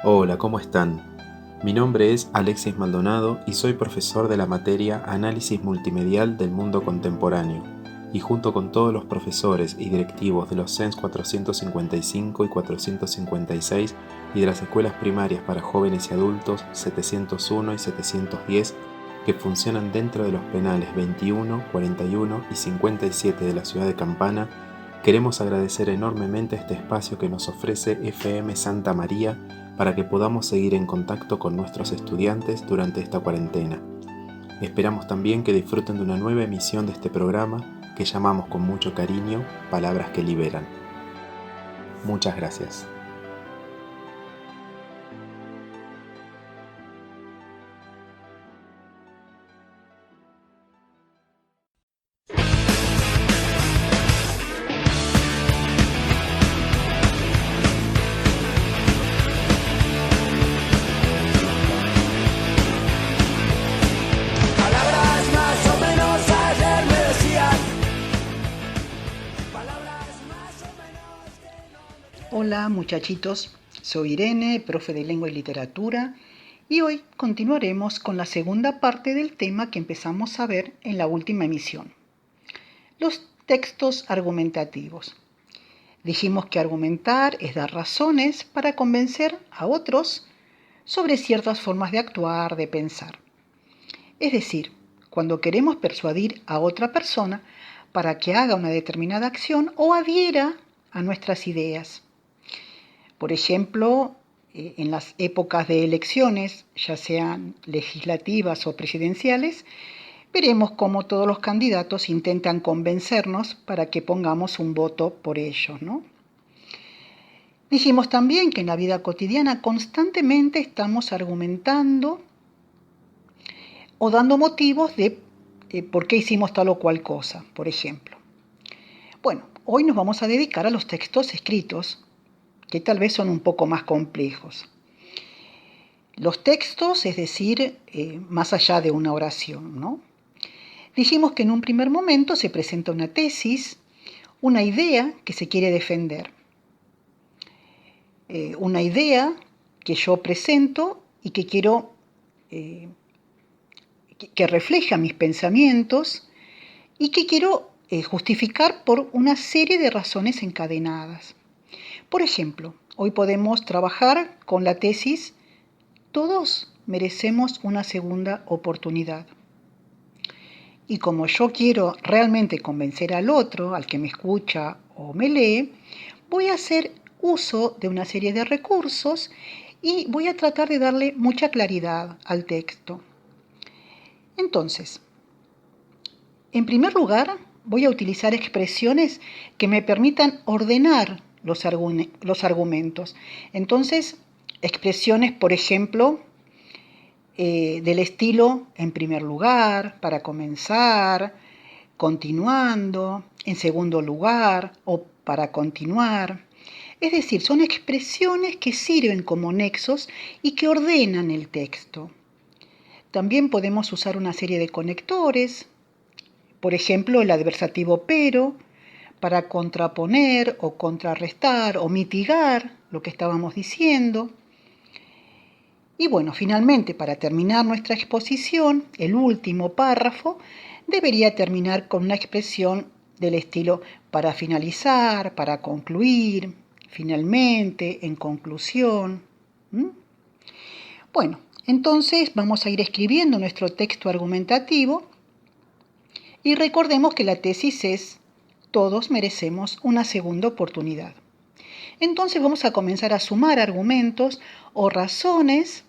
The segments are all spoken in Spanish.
Hola, ¿cómo están? Mi nombre es Alexis Maldonado y soy profesor de la materia Análisis Multimedial del Mundo Contemporáneo, y junto con todos los profesores y directivos de los CENS 455 y 456 y de las escuelas primarias para jóvenes y adultos 701 y 710 que funcionan dentro de los penales 21, 41 y 57 de la ciudad de Campana, queremos agradecer enormemente este espacio que nos ofrece FM Santa María para que podamos seguir en contacto con nuestros estudiantes durante esta cuarentena. Esperamos también que disfruten de una nueva emisión de este programa que llamamos con mucho cariño Palabras que Liberan. Muchas gracias. Palabras más o menos ayer me decían. Palabras más o menos. Hola muchachitos, soy Irene, profe de Lengua y Literatura, y hoy continuaremos con la segunda parte del tema que empezamos a ver en la última emisión. Los textos argumentativos. Dijimos que argumentar es dar razones para convencer a otros sobre ciertas formas de actuar, de pensar. Es decir, cuando queremos persuadir a otra persona para que haga una determinada acción o adhiera a nuestras ideas. Por ejemplo, en las épocas de elecciones, ya sean legislativas o presidenciales, veremos cómo todos los candidatos intentan convencernos para que pongamos un voto por ellos, ¿no? Dijimos también que en la vida cotidiana constantemente estamos argumentando o dando motivos de por qué hicimos tal o cual cosa, por ejemplo. Bueno, hoy nos vamos a dedicar a los textos escritos, que tal vez son un poco más complejos. Los textos, es decir, más allá de una oración, ¿no? Dijimos que en un primer momento se presenta una tesis, una idea que se quiere defender. Una idea que yo presento y que quiero que refleja mis pensamientos y que quiero justificar por una serie de razones encadenadas. Por ejemplo, hoy podemos trabajar con la tesis "Todos merecemos una segunda oportunidad". Y como yo quiero realmente convencer al otro, al que me escucha o me lee, voy a hacer uso de una serie de recursos y voy a tratar de darle mucha claridad al texto. Entonces, en primer lugar, voy a utilizar expresiones que me permitan ordenar los argumentos. Entonces, expresiones, por ejemplo, del estilo en primer lugar, para comenzar, continuando, en segundo lugar o para continuar. Es decir, son expresiones que sirven como nexos y que ordenan el texto. También podemos usar una serie de conectores, por ejemplo, el adversativo pero, para contraponer o contrarrestar o mitigar lo que estábamos diciendo. Y bueno, finalmente, para terminar nuestra exposición, el último párrafo debería terminar con una expresión del estilo para finalizar, para concluir, finalmente, en conclusión. Bueno, entonces vamos a ir escribiendo nuestro texto argumentativo y recordemos que la tesis es "Todos merecemos una segunda oportunidad". Entonces vamos a comenzar a sumar argumentos o razones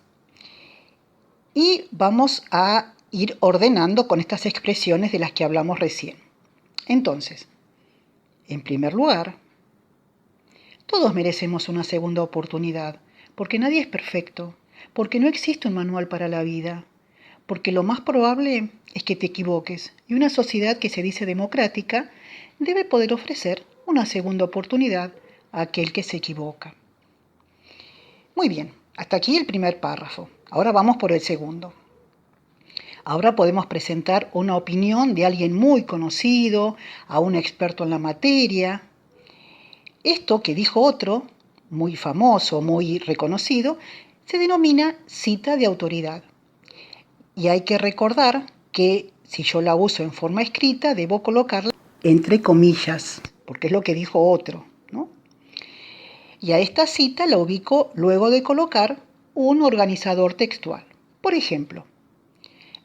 y vamos a ir ordenando con estas expresiones de las que hablamos recién. Entonces, en primer lugar, todos merecemos una segunda oportunidad, porque nadie es perfecto, porque no existe un manual para la vida, porque lo más probable es que te equivoques y una sociedad que se dice democrática debe poder ofrecer una segunda oportunidad a aquel que se equivoca. Muy bien, hasta aquí el primer párrafo. Ahora vamos por el segundo. Ahora podemos presentar una opinión de alguien muy conocido, a un experto en la materia. Esto que dijo otro, muy famoso, muy reconocido, se denomina cita de autoridad. Y hay que recordar que si yo la uso en forma escrita, debo colocarla entre comillas, porque es lo que dijo otro, ¿no? Y a esta cita la ubico luego de colocar un organizador textual. Por ejemplo,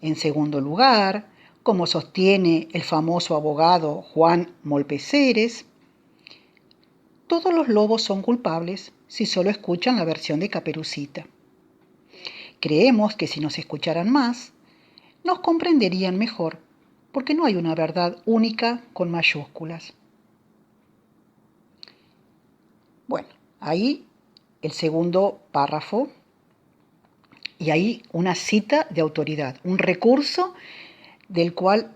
en segundo lugar, como sostiene el famoso abogado Juan Molpeceres, todos los lobos son culpables si solo escuchan la versión de Caperucita. Creemos que si nos escucharan más, nos comprenderían mejor, porque no hay una verdad única con mayúsculas. Bueno, ahí el segundo párrafo y ahí una cita de autoridad, un recurso del cual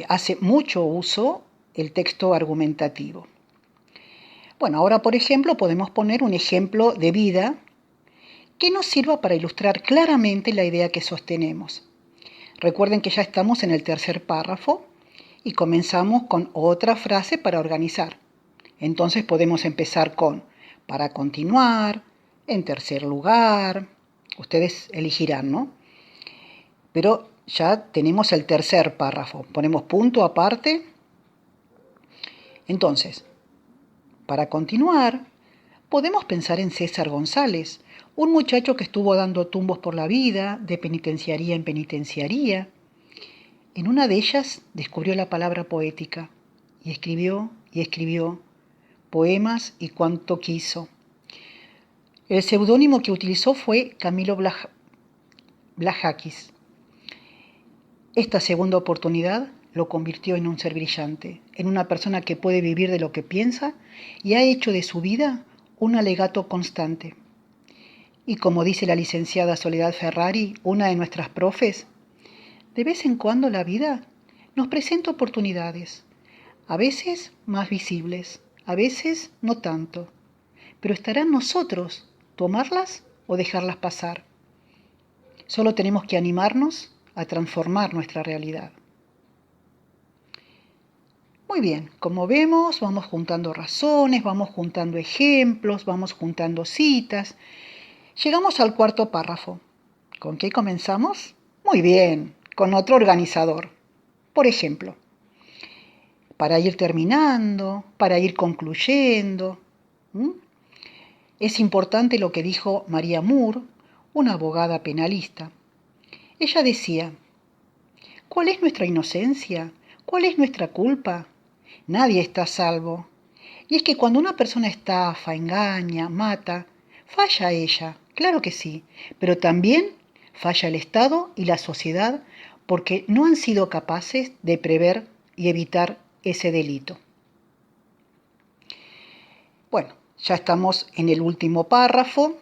hace mucho uso el texto argumentativo. Bueno, ahora por ejemplo podemos poner un ejemplo de vida que nos sirva para ilustrar claramente la idea que sostenemos. Recuerden que ya estamos en el tercer párrafo y comenzamos con otra frase para organizar. Entonces podemos empezar con para continuar, en tercer lugar, ustedes elegirán, ¿no? Pero ya tenemos el tercer párrafo, ponemos punto aparte. Entonces, para continuar, podemos pensar en César González, un muchacho que estuvo dando tumbos por la vida, de penitenciaría en penitenciaría. En una de ellas descubrió la palabra poética y escribió poemas y cuanto quiso. El seudónimo que utilizó fue Camilo Blajakis. Esta segunda oportunidad lo convirtió en un ser brillante, en una persona que puede vivir de lo que piensa y ha hecho de su vida un alegato constante. Y como dice la licenciada Soledad Ferrari, una de nuestras profes, de vez en cuando la vida nos presenta oportunidades, a veces más visibles, a veces no tanto, pero estará en nosotros tomarlas o dejarlas pasar. Solo tenemos que animarnos a transformar nuestra realidad. Muy bien, como vemos, vamos juntando razones, vamos juntando ejemplos, vamos juntando citas. Llegamos al cuarto párrafo. ¿Con qué comenzamos? Muy bien, con otro organizador. Por ejemplo, para ir terminando, para ir concluyendo. Es importante lo que dijo María Moore, una abogada penalista. Ella decía, ¿cuál es nuestra inocencia? ¿Cuál es nuestra culpa? Nadie está a salvo. Y es que cuando una persona estafa, engaña, mata, falla ella, claro que sí, pero también falla el Estado y la sociedad porque no han sido capaces de prever y evitar ese delito. Bueno, ya estamos en el último párrafo.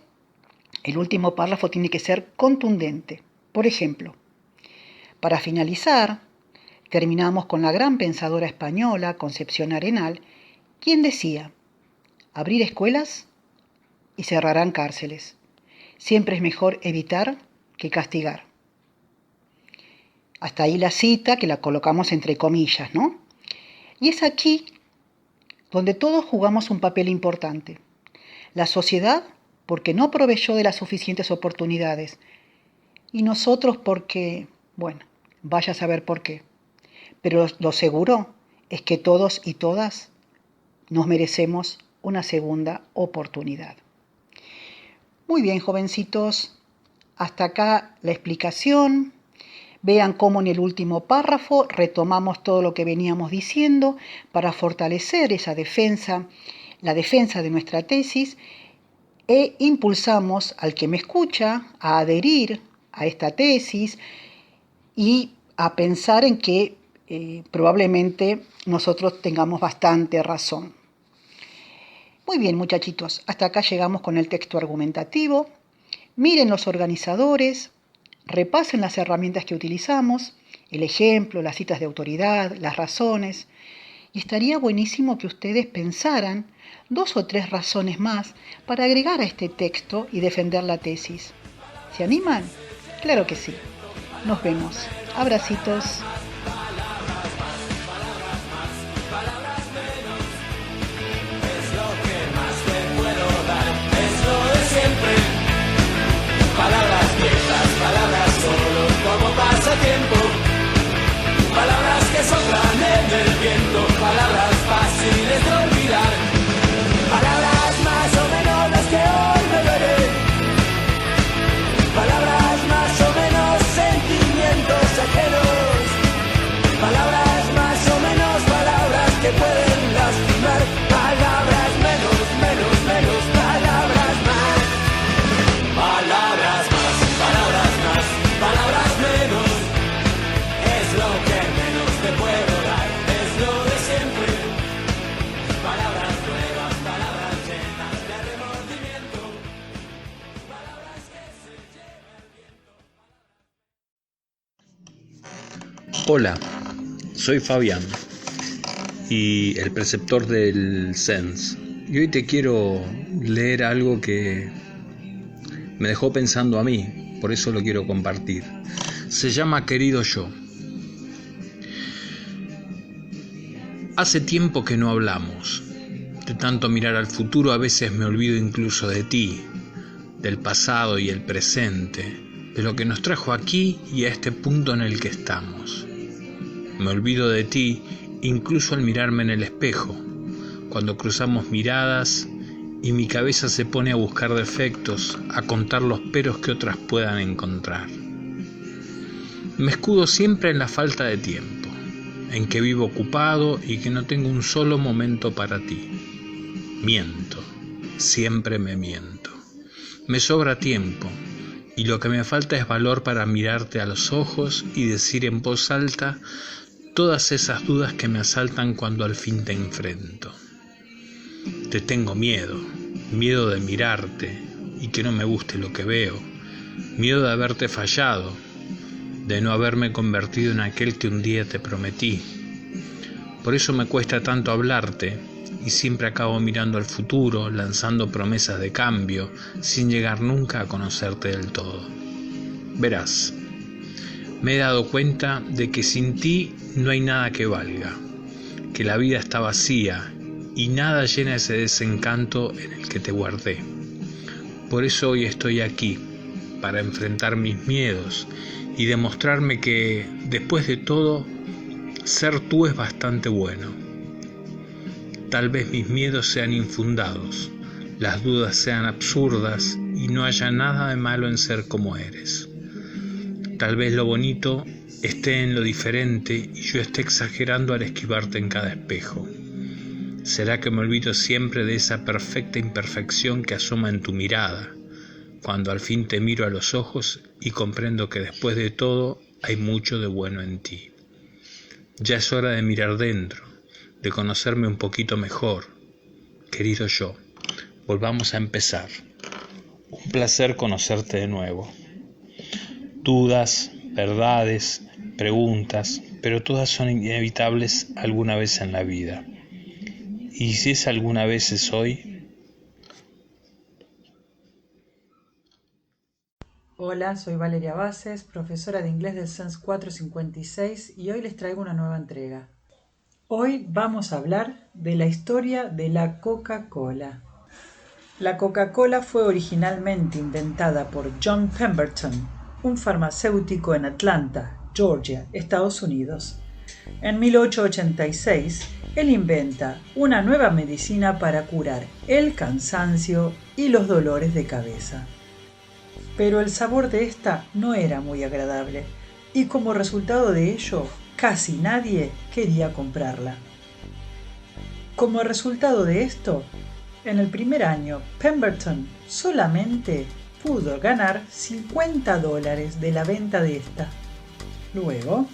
El último párrafo tiene que ser contundente. Por ejemplo, para finalizar, terminamos con la gran pensadora española Concepción Arenal, quien decía, abrir escuelas y cerrarán cárceles. Siempre es mejor evitar que castigar. Hasta ahí la cita, que la colocamos entre comillas, ¿no? Y es aquí donde todos jugamos un papel importante. La sociedad, porque no proveyó de las suficientes oportunidades. Y nosotros porque, bueno, vaya a saber por qué. Pero lo seguro es que todos y todas nos merecemos una segunda oportunidad. Muy bien, jovencitos, hasta acá la explicación. Vean cómo en el último párrafo retomamos todo lo que veníamos diciendo para fortalecer esa defensa, la defensa de nuestra tesis, e impulsamos al que me escucha a adherir a esta tesis y a pensar en que probablemente nosotros tengamos bastante razón. Muy bien, muchachitos, hasta acá llegamos con el texto argumentativo. Miren los organizadores, repasen las herramientas que utilizamos, el ejemplo, las citas de autoridad, las razones. Y estaría buenísimo que ustedes pensaran 2 o 3 razones más para agregar a este texto y defender la tesis. ¿Se animan? Claro que sí. Nos vemos. Abracitos. Es lo que más te puedo dar, es lo de siempre. Hola, soy Fabián y el preceptor del SENS. Y hoy te quiero leer algo que me dejó pensando a mí, por eso lo quiero compartir. Se llama Querido Yo. Hace tiempo que no hablamos. De tanto mirar al futuro a veces me olvido incluso de ti, del pasado y el presente, de lo que nos trajo aquí y a este punto en el que estamos. Me olvido de ti incluso al mirarme en el espejo, cuando cruzamos miradas y mi cabeza se pone a buscar defectos, a contar los peros que otras puedan encontrar. Me escudo siempre en la falta de tiempo, en que vivo ocupado y que no tengo un solo momento para ti. Miento, siempre me miento. Me sobra tiempo y lo que me falta es valor para mirarte a los ojos y decir en voz alta todas esas dudas que me asaltan cuando al fin te enfrento. Te tengo miedo, miedo de mirarte y que no me guste lo que veo, miedo de haberte fallado, de no haberme convertido en aquel que un día te prometí. Por eso me cuesta tanto hablarte y siempre acabo mirando al futuro, lanzando promesas de cambio, sin llegar nunca a conocerte del todo. Verás, me he dado cuenta de que sin ti no hay nada que valga, que la vida está vacía y nada llena ese desencanto en el que te guardé. Por eso hoy estoy aquí, para enfrentar mis miedos y demostrarme que, después de todo, ser tú es bastante bueno. Tal vez mis miedos sean infundados, las dudas sean absurdas y no haya nada de malo en ser como eres. Tal vez lo bonito esté en lo diferente y yo esté exagerando al esquivarte en cada espejo. ¿Será que me olvido siempre de esa perfecta imperfección que asoma en tu mirada, cuando al fin te miro a los ojos y comprendo que después de todo hay mucho de bueno en ti? Ya es hora de mirar dentro, de conocerme un poquito mejor. Querido yo, volvamos a empezar. Un placer conocerte de nuevo. Dudas, verdades, preguntas, pero todas son inevitables alguna vez en la vida. Y si es alguna vez es hoy. Hola, soy Valeria Bases, profesora de inglés del SENS 456 y hoy les traigo una nueva entrega. Hoy vamos a hablar de la historia de la Coca-Cola. La Coca-Cola fue originalmente inventada por John Pemberton, un farmacéutico en Atlanta, Georgia, Estados Unidos. En 1886, él inventa una nueva medicina para curar el cansancio y los dolores de cabeza. Pero el sabor de esta no era muy agradable y como resultado de ello, casi nadie quería comprarla. Como resultado de esto, en el primer año, Pemberton solamente pudo ganar $50 de la venta de esta. Luego,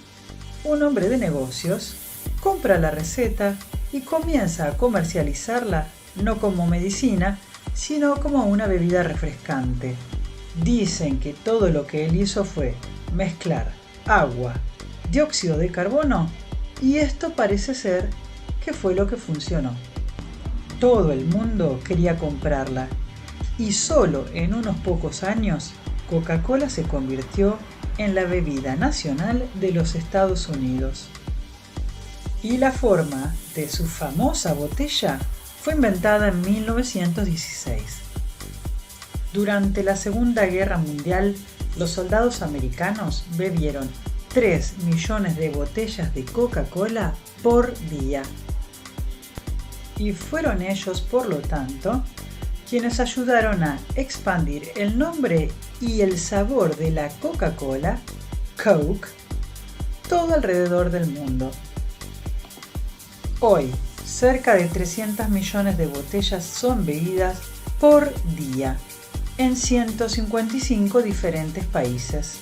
un hombre de negocios compra la receta y comienza a comercializarla no como medicina, sino como una bebida refrescante. Dicen que todo lo que él hizo fue mezclar agua, dióxido de carbono y esto parece ser que fue lo que funcionó. Todo el mundo quería comprarla y solo en unos pocos años Coca-Cola se convirtió en la bebida nacional de los Estados Unidos. Y la forma de su famosa botella fue inventada en 1916. Durante la Segunda Guerra Mundial, los soldados americanos bebieron 3 millones de botellas de Coca-Cola por día. Y fueron ellos, por lo tanto, quienes ayudaron a expandir el nombre y el sabor de la Coca-Cola, Coke, todo alrededor del mundo. Hoy, cerca de 300 millones de botellas son bebidas por día en 155 diferentes países.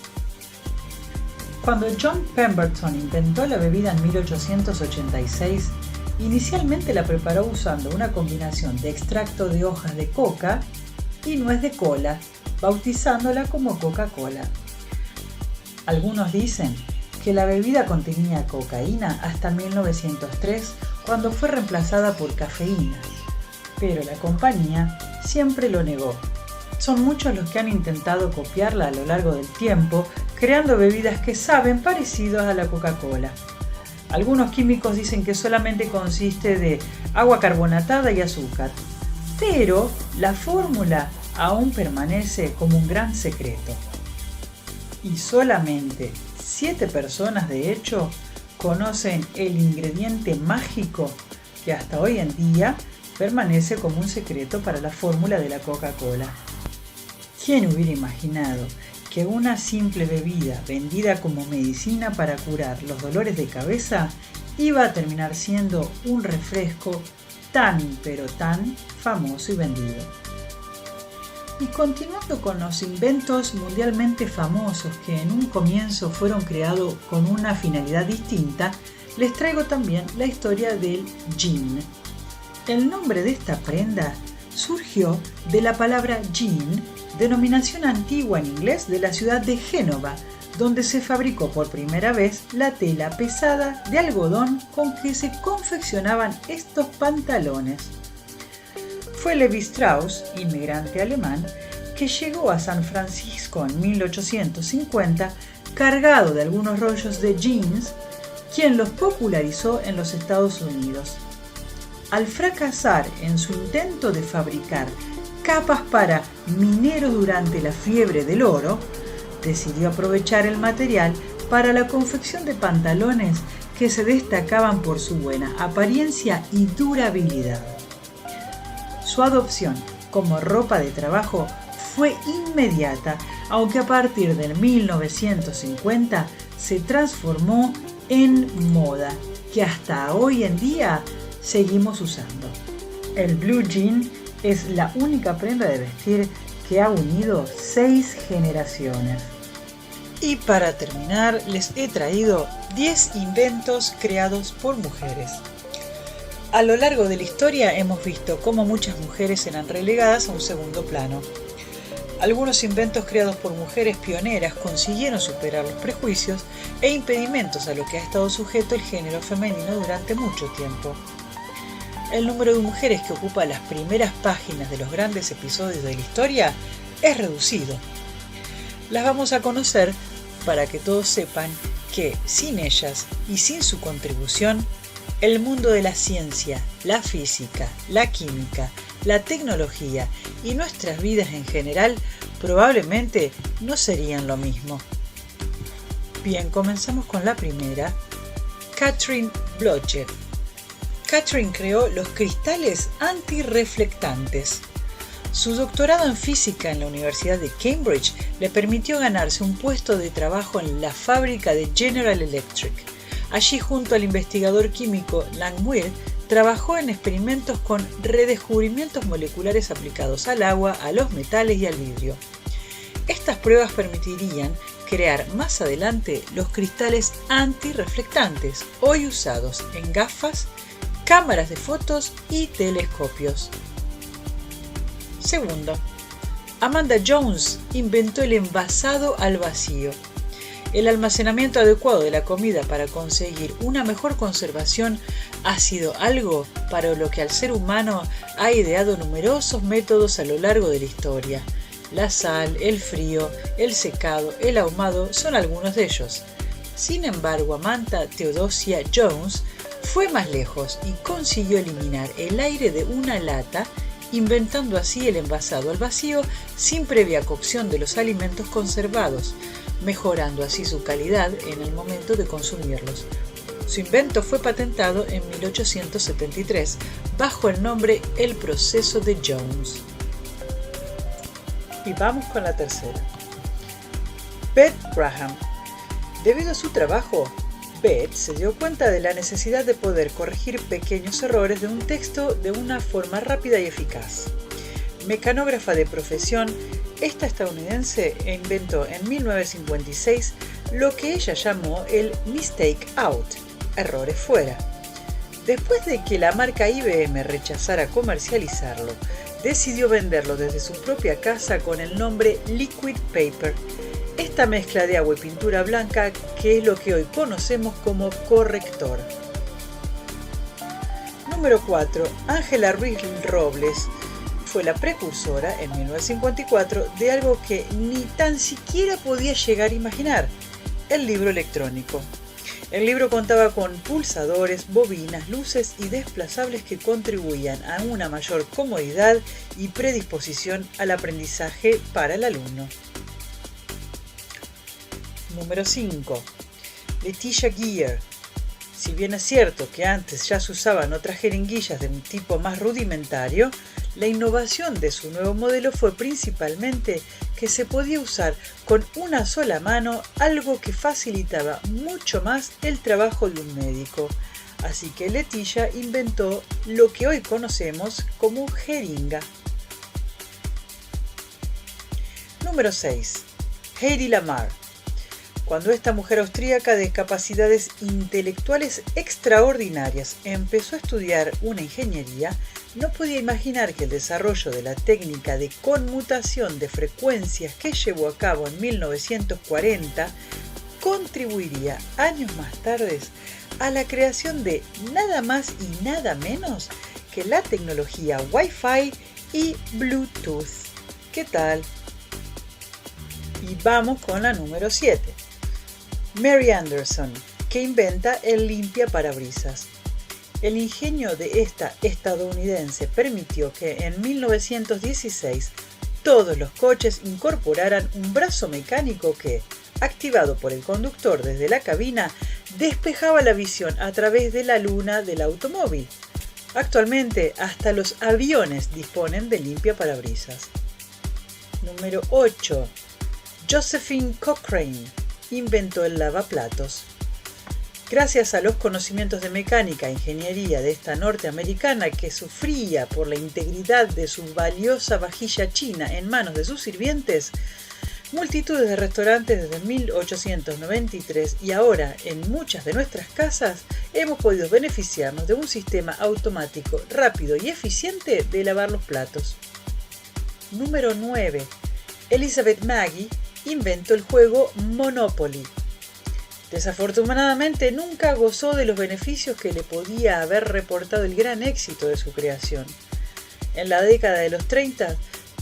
Cuando John Pemberton inventó la bebida en 1886, inicialmente la preparó usando una combinación de extracto de hojas de coca y nuez de cola, bautizándola como Coca-Cola. Algunos dicen que la bebida contenía cocaína hasta 1903, cuando fue reemplazada por cafeína, pero la compañía siempre lo negó. Son muchos los que han intentado copiarla a lo largo del tiempo, creando bebidas que saben parecidos a la Coca-Cola. Algunos químicos dicen que solamente consiste de agua carbonatada y azúcar, pero la fórmula aún permanece como un gran secreto. Y solamente 7 personas, de hecho, conocen el ingrediente mágico que hasta hoy en día permanece como un secreto para la fórmula de la Coca-Cola. ¿Quién hubiera imaginado que una simple bebida vendida como medicina para curar los dolores de cabeza iba a terminar siendo un refresco tan pero tan famoso y vendido? Y continuando con los inventos mundialmente famosos que en un comienzo fueron creados con una finalidad distinta, les traigo también la historia del gin. El nombre de esta prenda surgió de la palabra jean, denominación antigua en inglés de la ciudad de Génova, donde se fabricó por primera vez la tela pesada de algodón con que se confeccionaban estos pantalones. Fue Levi Strauss, inmigrante alemán, que llegó a San Francisco en 1850 cargado de algunos rollos de jeans, quien los popularizó en los Estados Unidos. Al fracasar en su intento de fabricar capas para mineros durante la fiebre del oro, decidió aprovechar el material para la confección de pantalones que se destacaban por su buena apariencia y durabilidad. Su adopción como ropa de trabajo fue inmediata, aunque a partir del 1950 se transformó en moda, que hasta hoy en día seguimos usando. El blue jean es la única prenda de vestir que ha unido 6 generaciones. Y para terminar, les he traído 10 inventos creados por mujeres. A lo largo de la historia hemos visto cómo muchas mujeres eran relegadas a un segundo plano. Algunos inventos creados por mujeres pioneras consiguieron superar los prejuicios e impedimentos a lo que ha estado sujeto el género femenino durante mucho tiempo. El número de mujeres que ocupa las primeras páginas de los grandes episodios de la historia es reducido. Las vamos a conocer para que todos sepan que sin ellas y sin su contribución, el mundo de la ciencia, la física, la química, la tecnología y nuestras vidas en general probablemente no serían lo mismo. Bien, comenzamos con la primera, Katherine Blodgett. Katherine creó los cristales antirreflectantes. Su doctorado en física en la Universidad de Cambridge le permitió ganarse un puesto de trabajo en la fábrica de General Electric. Allí, junto al investigador químico Langmuir, trabajó en experimentos con redescubrimientos moleculares aplicados al agua, a los metales y al vidrio. Estas pruebas permitirían crear más adelante los cristales antirreflectantes, hoy usados en gafas, cámaras de fotos y telescopios. Segundo, Amanda Jones inventó el envasado al vacío. El almacenamiento adecuado de la comida para conseguir una mejor conservación ha sido algo para lo que al ser humano ha ideado numerosos métodos a lo largo de la historia. La sal, el frío, el secado, el ahumado son algunos de ellos. Sin embargo, Amanda Theodosia Jones fue más lejos y consiguió eliminar el aire de una lata, inventando así el envasado al vacío sin previa cocción de los alimentos conservados, mejorando así su calidad en el momento de consumirlos. Su invento fue patentado en 1873 bajo el nombre El proceso de Jones. Y vamos con la tercera. Beth Graham. Debido a su trabajo, Beth se dio cuenta de la necesidad de poder corregir pequeños errores de un texto de una forma rápida y eficaz. Mecanógrafa de profesión, esta estadounidense inventó en 1956 lo que ella llamó el mistake out, errores fuera. Después de que la marca IBM rechazara comercializarlo, decidió venderlo desde su propia casa con el nombre Liquid Paper. Este esta mezcla de agua y pintura blanca que es lo que hoy conocemos como corrector. Número 4. Ángela Ruiz Robles fue la precursora en 1954 de algo que ni tan siquiera podía llegar a imaginar, el libro electrónico. El libro contaba con pulsadores, bobinas, luces y desplazables que contribuían a una mayor comodidad y predisposición al aprendizaje para el alumno. Número 5. Leticia Gear. Si bien es cierto que antes ya se usaban otras jeringuillas de un tipo más rudimentario, la innovación de su nuevo modelo fue principalmente que se podía usar con una sola mano, algo que facilitaba mucho más el trabajo de un médico. Así que Leticia inventó lo que hoy conocemos como jeringa. Número 6. Heidi Lamar. Cuando esta mujer austríaca de capacidades intelectuales extraordinarias empezó a estudiar una ingeniería, no podía imaginar que el desarrollo de la técnica de conmutación de frecuencias que llevó a cabo en 1940 contribuiría años más tarde a la creación de nada más y nada menos que la tecnología Wi-Fi y Bluetooth. ¿Qué tal? Y vamos con la número 7. Mary Anderson, que inventa el limpiaparabrisas. El ingenio de esta estadounidense permitió que en 1916 todos los coches incorporaran un brazo mecánico que, activado por el conductor desde la cabina, despejaba la visión a través de la luna del automóvil. Actualmente, hasta los aviones disponen de limpiaparabrisas. Número 8. Josephine Cochrane inventó el lavaplatos. Gracias a los conocimientos de mecánica e ingeniería de esta norteamericana que sufría por la integridad de su valiosa vajilla china en manos de sus sirvientes, multitudes de restaurantes desde 1893 y ahora en muchas de nuestras casas hemos podido beneficiarnos de un sistema automático rápido y eficiente de lavar los platos. Número 9. Elizabeth Magie inventó el juego Monopoly. Desafortunadamente nunca gozó de los beneficios que le podía haber reportado el gran éxito de su creación. En la década de los 30,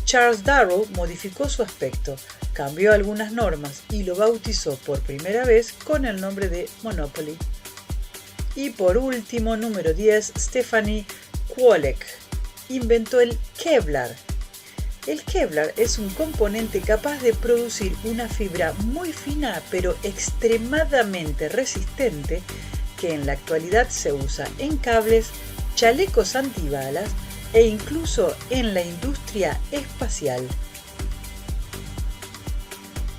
Charles Darrow modificó su aspecto, cambió algunas normas y lo bautizó por primera vez con el nombre de Monopoly. Y por último, número 10, Stephanie Kwolek inventó el Kevlar. El Kevlar es un componente capaz de producir una fibra muy fina pero extremadamente resistente que en la actualidad se usa en cables, chalecos antibalas e incluso en la industria espacial.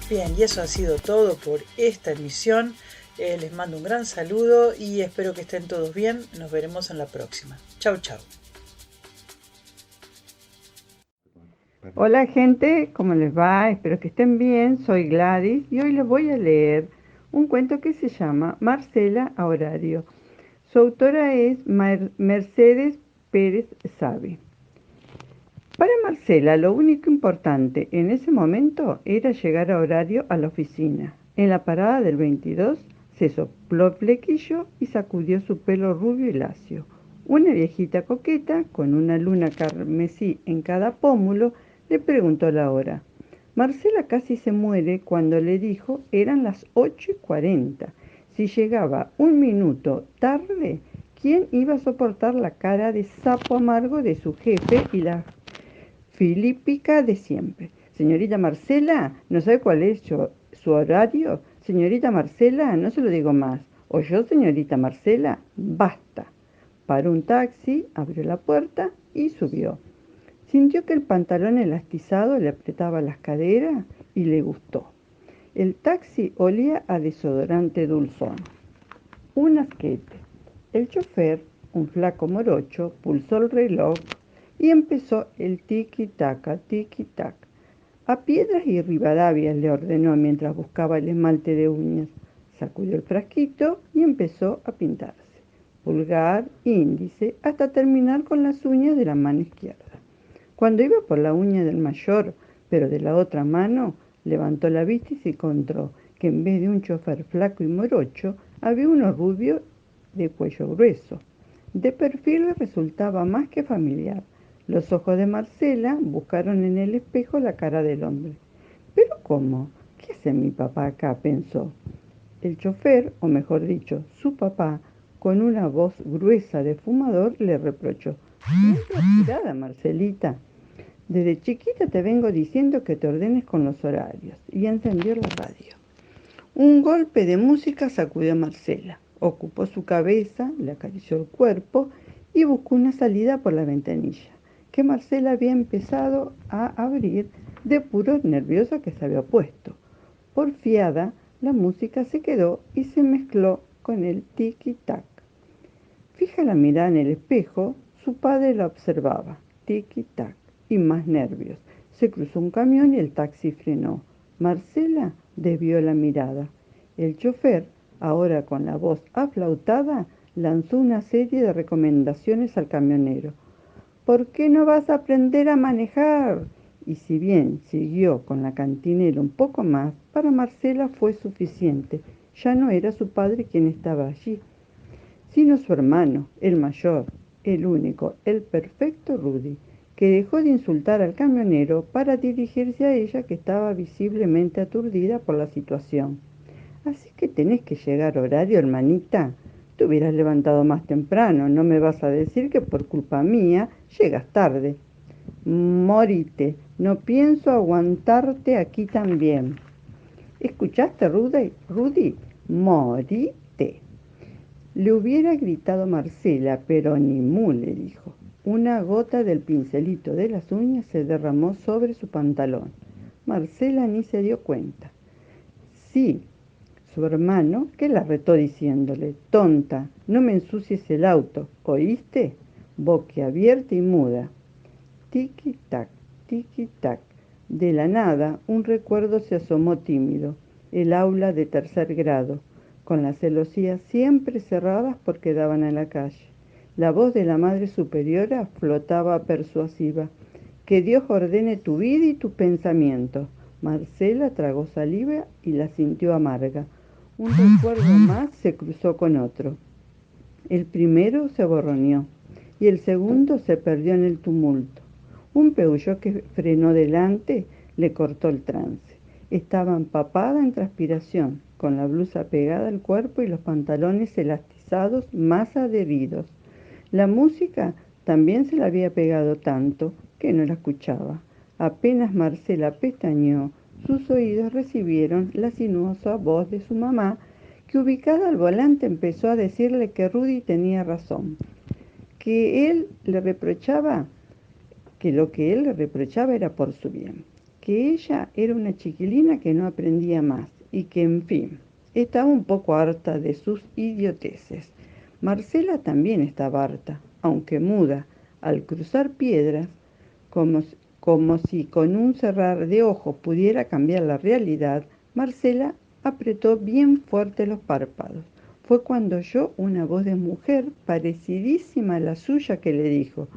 Bien, y eso ha sido todo por esta emisión. Les mando un gran saludo y espero que estén todos bien. Nos veremos en la próxima. Chau, chau. Hola gente, ¿cómo les va? Espero que estén bien. Soy Gladys y hoy les voy a leer un cuento que se llama Marcela a horario. Su autora es Mercedes Pérez Savi. Para Marcela lo único importante en ese momento era llegar a horario a la oficina. En la parada del 22 se sopló el flequillo y sacudió su pelo rubio y lacio. Una viejita coqueta con una luna carmesí en cada pómulo le preguntó la hora. Marcela casi se muere cuando le dijo eran las 8:40. Si llegaba un minuto tarde, ¿quién iba a soportar la cara de sapo amargo de su jefe y la filípica de siempre? Señorita Marcela, ¿no sabe cuál es su horario? Señorita Marcela, no se lo digo más. ¿Oyó, señorita Marcela? Basta. Paró un taxi, abrió la puerta y subió. Sintió que el pantalón elastizado le apretaba las caderas y le gustó. El taxi olía a desodorante dulzón. Un asquete. El chofer, un flaco morocho, pulsó el reloj y empezó el tiki-taka, tiki-tac. A Piedras y Rivadavias, le ordenó mientras buscaba el esmalte de uñas. Sacudió el frasquito y empezó a pintarse. Pulgar, índice, hasta terminar con las uñas de la mano izquierda. Cuando iba por la uña del mayor, pero de la otra mano, Levantó la vista y se encontró que en vez de un chofer flaco y morocho, había uno rubio de cuello grueso. De perfil le resultaba más que familiar. Los ojos de Marcela buscaron en el espejo la cara del hombre. ¿Pero cómo? ¿Qué hace mi papá acá?, pensó. El chofer, o mejor dicho, su papá, con una voz gruesa de fumador, le reprochó: «Siempre apurada, Marcelita. Desde chiquita te vengo diciendo que te ordenes con los horarios». Y encendió la radio. Un golpe de música sacudió a Marcela. Ocupó su cabeza, le acarició el cuerpo y buscó una salida por la ventanilla, que Marcela había empezado a abrir de puro nerviosa que se había puesto. Porfiada, la música se quedó y se mezcló con el tiki-tac. Fija la mirada en el espejo, su padre la observaba. Tiki-tac. Y más nervios. Se cruzó un camión y el taxi frenó. Marcela desvió la mirada. El chofer, ahora con la voz aflautada, lanzó una serie de recomendaciones al camionero. «¿Por qué no vas a aprender a manejar?». Y si bien siguió con la cantinela un poco más, para Marcela fue suficiente. Ya no era su padre quien estaba allí, sino su hermano, el mayor, el único, el perfecto Rudy, que dejó de insultar al camionero para dirigirse a ella, que estaba visiblemente aturdida por la situación. «Así que tenés que llegar horario, hermanita. Te hubieras levantado más temprano. No me vas a decir que por culpa mía llegas tarde». «Morite, no pienso aguantarte aquí también». «¿Escuchaste, Rudy? Morite». Le hubiera gritado Marcela, pero ni mu, le dijo. Una gota del pincelito de las uñas se derramó sobre su pantalón. Marcela ni se dio cuenta. Sí, su hermano, que la retó diciéndole: «Tonta, no me ensucies el auto, ¿oíste?». Boquiabierta y muda. Tiki-tac, tiki-tac. De la nada, un recuerdo se asomó tímido. El aula de tercer grado, con las celosías siempre cerradas porque daban a la calle. La voz de la Madre Superiora flotaba persuasiva: «Que Dios ordene tu vida y tus pensamientos». Marcela tragó saliva y la sintió amarga. Un recuerdo más se cruzó con otro. El primero se borroneó y el segundo se perdió en el tumulto. Un Peugeot que frenó delante le cortó el trance. Estaba empapada en transpiración, con la blusa pegada al cuerpo y los pantalones elastizados más adheridos. La música también se le había pegado tanto que no la escuchaba. Apenas Marcela pestañeó, sus oídos recibieron la sinuosa voz de su mamá, que ubicada al volante empezó a decirle que Rudy tenía razón, que lo que él le reprochaba era por su bien, que ella era una chiquilina que no aprendía más y que, en fin, estaba un poco harta de sus idioteces. Marcela también estaba harta, aunque muda. Al cruzar piedras, como si con un cerrar de ojos pudiera cambiar la realidad, Marcela apretó bien fuerte los párpados. Fue cuando oyó una voz de mujer parecidísima a la suya que le dijo: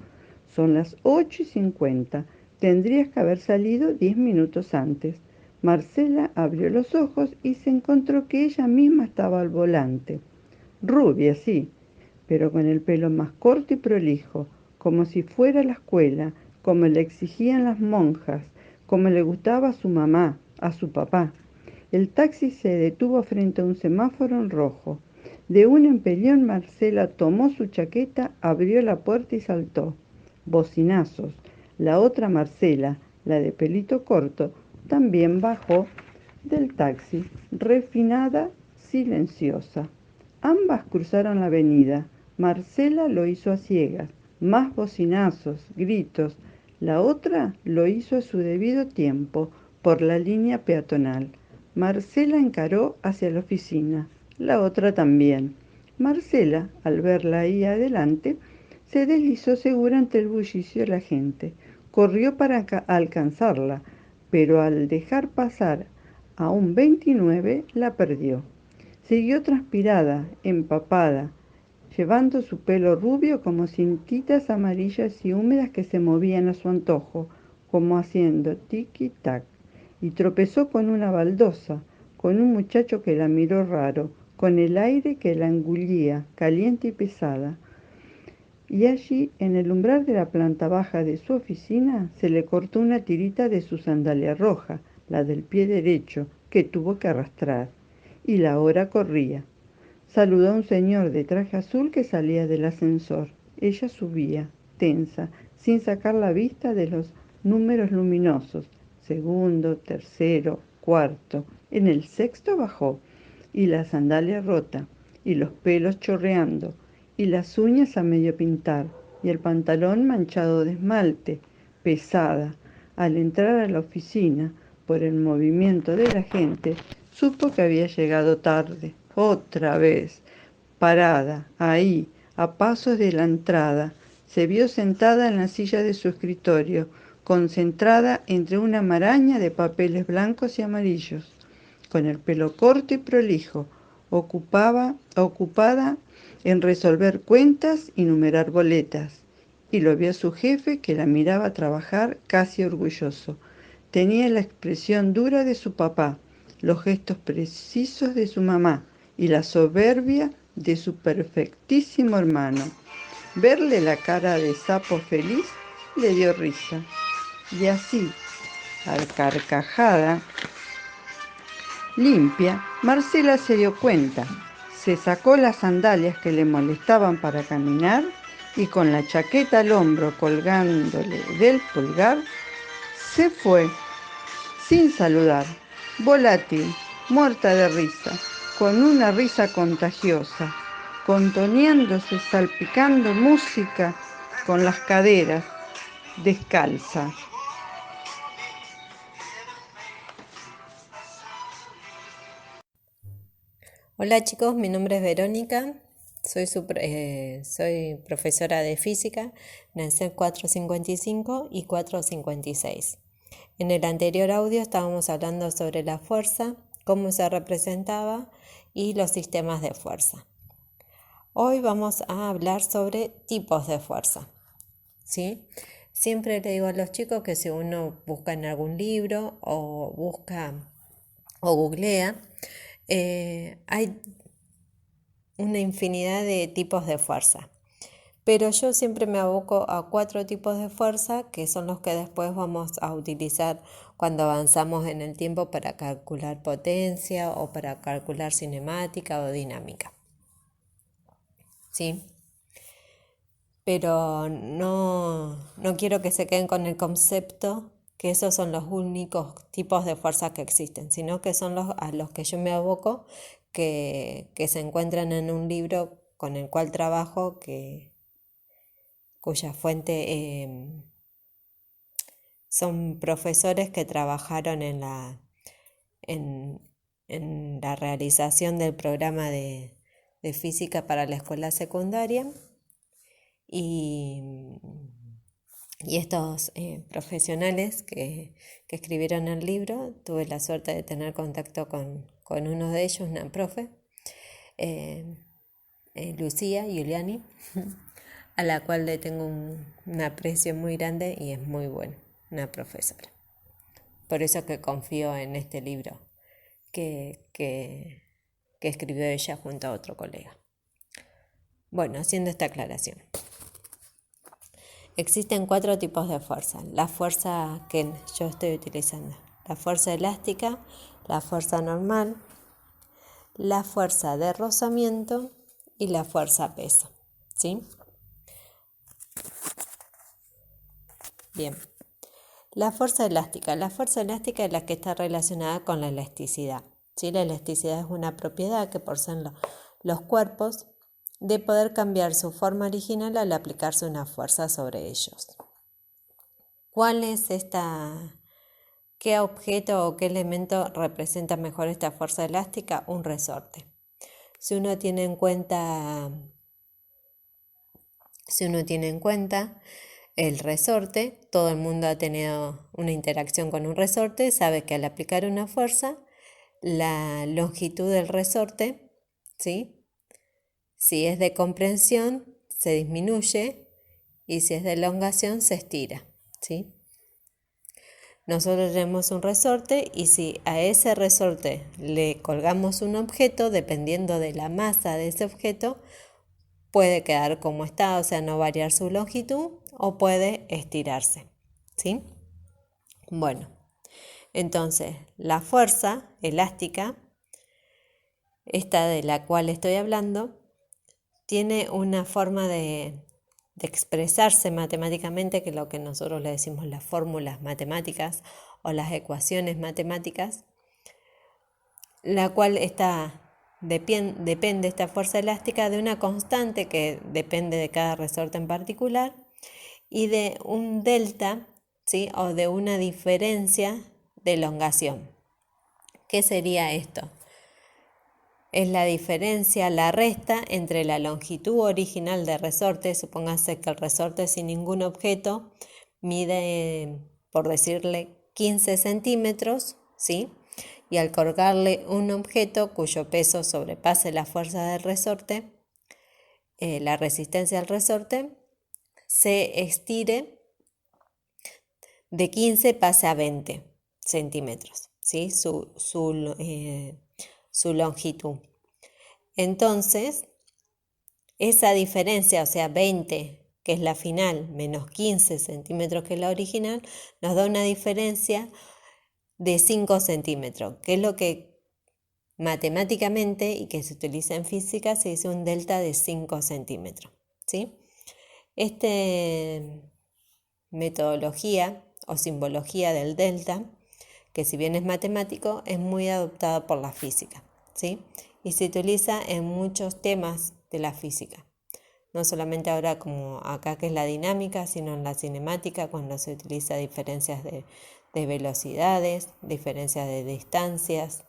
«Son las 8:50, tendrías que haber salido 10 minutos antes». Marcela abrió los ojos y se encontró que ella misma estaba al volante. Rubia, sí, pero con el pelo más corto y prolijo, como si fuera a la escuela, como le exigían las monjas, como le gustaba a su mamá, a su papá. El taxi se detuvo frente a un semáforo en rojo. De un empellón, Marcela tomó su chaqueta, abrió la puerta y saltó. Bocinazos. La otra Marcela, la de pelito corto, también bajó del taxi, refinada, silenciosa. Ambas cruzaron la avenida. Marcela lo hizo a ciegas. Más bocinazos, gritos. La otra lo hizo a su debido tiempo, por la línea peatonal. Marcela encaró hacia la oficina. La otra también. Marcela, al verla ahí adelante, se deslizó segura ante el bullicio de la gente. Corrió para alcanzarla, pero al dejar pasar a un 29 la perdió. Siguió transpirada, empapada, llevando su pelo rubio como cintitas amarillas y húmedas que se movían a su antojo, como haciendo tiki-tac. y tropezó con una baldosa, con un muchacho que la miró raro, con el aire que la engullía, caliente y pesada. Y allí, en el umbral de la planta baja de su oficina, se le cortó una tirita de su sandalia roja, la del pie derecho, que tuvo que arrastrar. Y la hora corría. Saludó a un señor de traje azul que salía del ascensor. Ella subía, tensa, sin sacar la vista de los números luminosos. Segundo, tercero, cuarto. En el sexto bajó, y la sandalia rota, y los pelos chorreando, y las uñas a medio pintar, y el pantalón manchado de esmalte, pesada. Al entrar a la oficina, por el movimiento de la gente, supo que había llegado tarde. Otra vez, parada, ahí, a pasos de la entrada, se vio sentada en la silla de su escritorio, concentrada entre una maraña de papeles blancos y amarillos, con el pelo corto y prolijo, ocupada en resolver cuentas y numerar boletas. Y lo vio su jefe, que la miraba trabajar casi orgulloso. Tenía la expresión dura de su papá, los gestos precisos de su mamá y la soberbia de su perfectísimo hermano. Verle la cara de sapo feliz le dio risa. Y así, al carcajada limpia, Marcela se dio cuenta. Se sacó las sandalias que le molestaban para caminar y con la chaqueta al hombro colgándole del pulgar, se fue sin saludar, volátil, muerta de risa, con una risa contagiosa, contoneándose, salpicando música con las caderas, descalza. Hola chicos, mi nombre es Verónica, soy profesora de física en el CEP 455 y 456. En el anterior audio estábamos hablando sobre la fuerza, cómo se representaba y los sistemas de fuerza. Hoy vamos a hablar sobre tipos de fuerza, ¿sí? Siempre le digo a los chicos que si uno busca en algún libro o busca o googlea, hay una infinidad de tipos de fuerza, pero yo siempre me aboco a 4 tipos de fuerza que son los que después vamos a utilizar cuando avanzamos en el tiempo para calcular potencia o para calcular cinemática o dinámica, ¿sí? Pero no quiero que se queden con el concepto que esos son los únicos tipos de fuerza que existen, sino que son a los que yo me aboco, que se encuentran en un libro con el cual trabajo, cuya fuente son profesores que trabajaron en la realización del programa de física para la escuela secundaria. Y estos profesionales que escribieron el libro, tuve la suerte de tener contacto con uno de ellos, una profe, Lucía Giuliani, a la cual le tengo un aprecio muy grande y es muy buena, una profesora. Por eso que confío en este libro que escribió ella junto a otro colega. Bueno, haciendo esta aclaración. Existen 4 tipos de fuerza. La fuerza que yo estoy utilizando. La fuerza elástica, la fuerza normal, la fuerza de rozamiento y la fuerza peso. ¿Sí? Bien. La fuerza elástica. La fuerza elástica es la que está relacionada con la elasticidad. ¿Sí? La elasticidad es una propiedad que poseen los cuerpos de poder cambiar su forma original al aplicarse una fuerza sobre ellos. ¿Cuál es qué objeto o qué elemento representa mejor esta fuerza elástica? Un resorte. Si uno tiene en cuenta el resorte, todo el mundo ha tenido una interacción con un resorte, sabe que al aplicar una fuerza, la longitud del resorte, ¿sí?, si es de comprensión, se disminuye y si es de elongación, se estira, ¿sí? nosotros tenemos un resorte y si a ese resorte le colgamos un objeto, dependiendo de la masa de ese objeto, puede quedar como está, o sea, no variar su longitud o puede estirarse, ¿sí? Bueno, entonces la fuerza elástica, esta de la cual estoy hablando, tiene una forma de expresarse matemáticamente, que es lo que nosotros le decimos las fórmulas matemáticas o las ecuaciones matemáticas, la cual depende esta fuerza elástica de una constante que depende de cada resorte en particular y de un delta, ¿sí? O de una diferencia de elongación. ¿Qué sería esto? Es la diferencia, la resta entre la longitud original del resorte. Supóngase que el resorte sin ningún objeto mide, por decirle, 15 centímetros, ¿sí? Y al colgarle un objeto cuyo peso sobrepase la fuerza del resorte, la resistencia al resorte, se estire de 15 pase a 20 centímetros, ¿sí? Su longitud. Entonces, esa diferencia, o sea, 20, que es la final, menos 15 centímetros, que es la original, nos da una diferencia de 5 centímetros, que es lo que matemáticamente y que se utiliza en física se dice un delta de 5 centímetros, ¿sí? Esta metodología o simbología del delta, que si bien es matemático, es muy adoptada por la física, ¿sí? Y se utiliza en muchos temas de la física. No solamente ahora como acá que es la dinámica, sino en la cinemática, cuando se utiliza diferencias de velocidades, diferencias de distancias,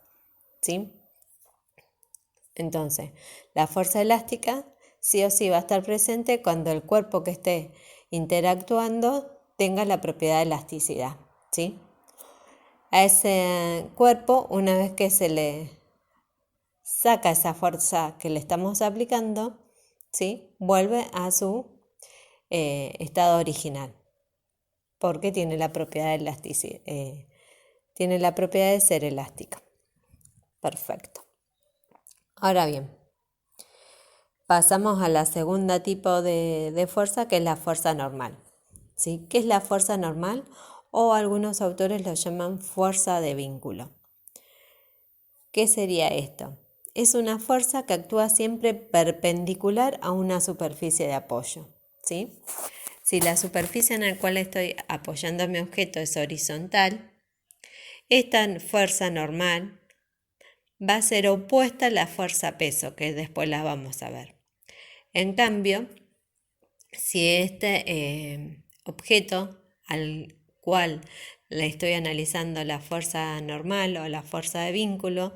¿sí? Entonces, la fuerza elástica sí o sí va a estar presente cuando el cuerpo que esté interactuando tenga la propiedad de elasticidad, ¿sí? A ese cuerpo, una vez que se le saca esa fuerza que le estamos aplicando, ¿sí? Vuelve a su estado original, porque tiene la propiedad de elasticidad, tiene la propiedad de ser elástica. Perfecto. Ahora bien, pasamos a la segunda tipo de fuerza, que es la fuerza normal, ¿sí? ¿Qué es la fuerza normal? O algunos autores lo llaman fuerza de vínculo. ¿Qué sería esto? Es una fuerza que actúa siempre perpendicular a una superficie de apoyo, ¿sí? Si la superficie en la cual estoy apoyando mi objeto es horizontal, esta fuerza normal va a ser opuesta a la fuerza peso, que después la vamos a ver. En cambio, si este objeto al cual le estoy analizando la fuerza normal o la fuerza de vínculo